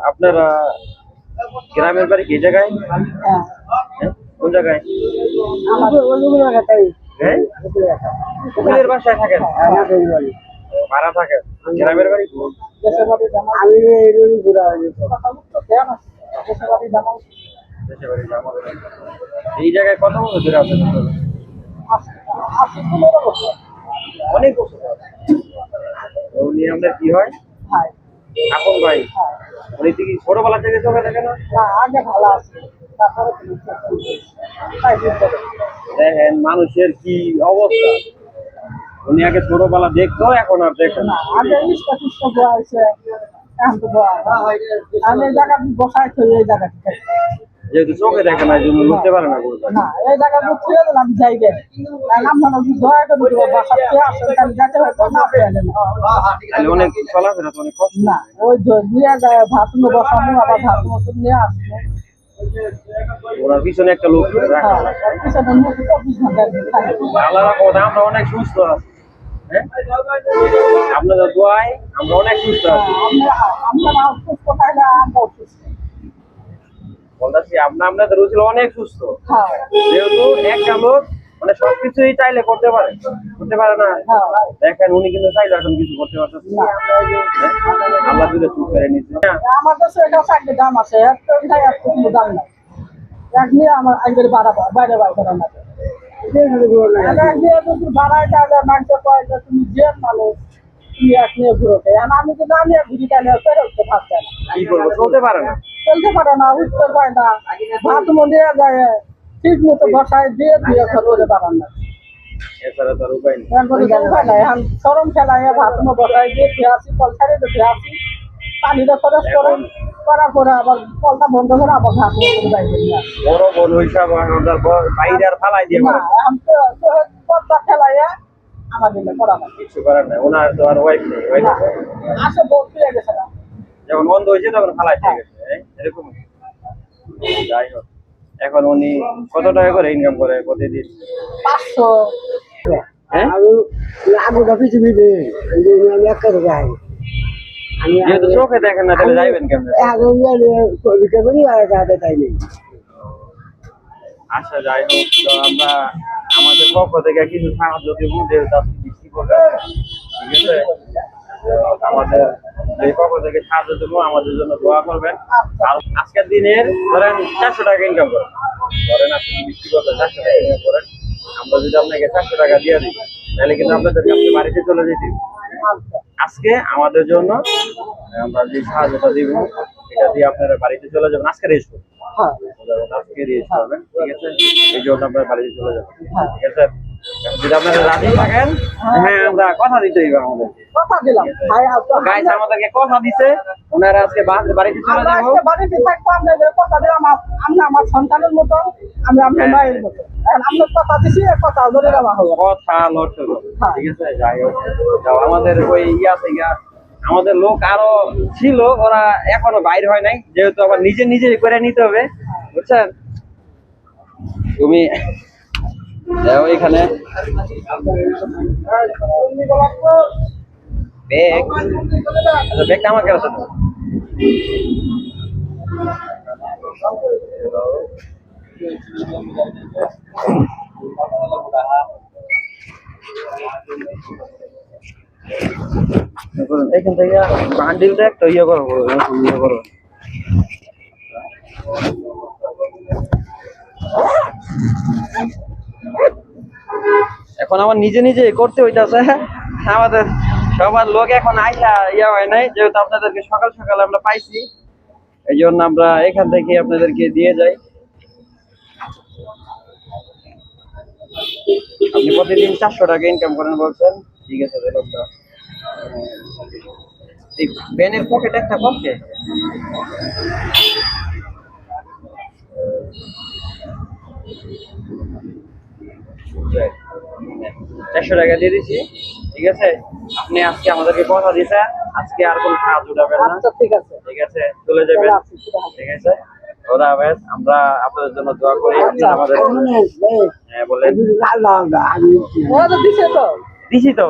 আপনারা গ্রামের বাড়ি কি জায়গায়? কোন জায়গায়? হ্যাঁ, কুমিরের বাসায় থাকেন? ভাড়া থাকেন? গ্রামের বাড়ি এই জায়গায় কত বছর ধরে আছেন? অনেক বছর। উনি আমাদের কি হয় এখন ভাই? উনি কি ছোটবেলা থেকে চোখে দেখে না? দেখেন মানুষের কি অবস্থা। উনি আগে ছোটবেলা দেখতো, এখন আর দেখে না। যেহেতু চোখে দেখে না, এই জন্য বুঝতে পারে না। অনেক চলাফেরা তো অনেক কষ্ট। ওনার পিছনে একটা লোক রাখা। আল্লাহর কথা আমরা অনেক সুস্থ আছি। আপনাদের দোয়ায় আমরা অনেক সুস্থ আছি। বলতেছি আপনাদের রুচিল অনেক সুস্থ, যেহেতু একটা লোক মানে সবকিছুই চাইলে করতে পারে না। দেখেন উনি কিন্তু চাইলে এখন কিছু করতে পারতেছে না। আল্লাহ দিলে চুপ করে নিচ্ছে। আমাদের একটা দাম আছে, দাম নাই। আমার আগের বাইরে বাইরে না তুমি যে মানুষ আমি তো না নিয়ে ঘুরি তাহলে চলতে পারে না, উত্তর পায় না, ভাত মনে যায় ঠিক মতো বসায় দিয়ে দিয়ে করতে পারেন না। সরম খেলায় ভাত বসায় দিয়ে খেয়ে আসি, কল ছাড়িয়ে তো খেয়ে আসি, পানিটা খরচ করেন করার পরে আবার কলটা বন্ধ করে আবার ভাত বড় বড় হিসাব বাইরে আর ফালাই দিয়ে খেলাইয়া আমাদের করা কিছু করার নাই। ওনার তো আর ওয়াইফ নেই, আসে বলতে গেছে না, যখন বন্ধ হয়েছে তখন ফালাই দিয়ে গেছে। এরকম যাই হোক, এখন উনি কত টাকা করে ইনকাম করে প্রতিদিন? 500। যেহেতু চোখে দেখেন না, তাহলে যাইবেন কেমন? আচ্ছা যাই হোক, তো আমরা আমাদের পক্ষ থেকে কিছু সাহায্য দেব, যেহেতু আপনি বৃষ্টি করবেন, ঠিক আছে? আমাদের এই পক্ষ থেকে সাহায্য দেবো, আমাদের জন্য দোয়া করবেন। আর আজকের দিনের ধরেন 400 টাকা ইনকাম করেন, ধরেন আপনি বৃষ্টি করবেন 400 টাকা ইনকাম করেন, আমরা যদি আপনাকে 400 টাকা দিয়ে দিই, তাহলে কিন্তু আপনাদেরকে আপনি বাড়িতে চলে যেতে আজকে আমাদের জন্য আমরা যে সাহায্যটা দিব এটা দিয়ে আপনারা বাড়িতে চলে যাবেন। আজকে রেস্ট করবেন, আজকে রেস্ট করবেন, ঠিক আছে? এই জন্য আপনারা বাড়িতে চলে যাবেন, ঠিক আছে? যদি আপনারা রাজি থাকেন, হ্যাঁ আমরা কথা দিতে হইবে, আমাদের কথা দিলাম গাইস আমাদেরকে কথা দিছে, ওনারা আজকে বাড়িতে চলে যাবো, বাড়িতে থাকবো। আপনাদের কথা দিলাম, আমরা আমার সন্তানের মতো, আমি আপনার মায়ের মতো। আপনার কথা দিছি, কথা ধরে দেওয়া হবে, কথা লড়তে হবে, ঠিক আছে? যাই হোক, আমাদের ওই আছে গিয়া আমাদের লোক আরো ছিল, ওরা এখনো বাইর হয় নাই, যেহেতু আবার নিজে নিজে করে নিতে হবে, বুঝছেন? তুমি এখানে ব্যাগটা আমার কেন আছে? এখান থেকে বান্ডিলটা একটা ইয়ে করবো, এখন আমার নিজে নিজে করতে হইতাছে। আমাদের সবার লোক এখন আইসা ইয়া হয় নাই, যেহেতু আপনাদেরকে সকাল সকাল আমরা পাইছি, এই জন্য আমরা এখান থেকে আপনাদেরকে দিয়ে যাই। আপনি প্রতিদিন 400 টাকা ইনকাম করেন বলছেন, ঠিক আছে? এই ব্যানের পকেট একটা পক্ষে 400 টাকা দিয়ে দিচ্ছি, ঠিক আছে? আপনি আজকে আমাদেরকে কথা দিয়েছেন, আজকে আর কোনো সাহায্য উঠাবেন না, ঠিক আছে? ঠিক আছে, চলে যাবেন, ঠিক আছে? খোদা হাফেজ। আমরা আপনাদের জন্য দোয়া করি। আমাদের হ্যাঁ বলেন, দিছি তো দিছি তো।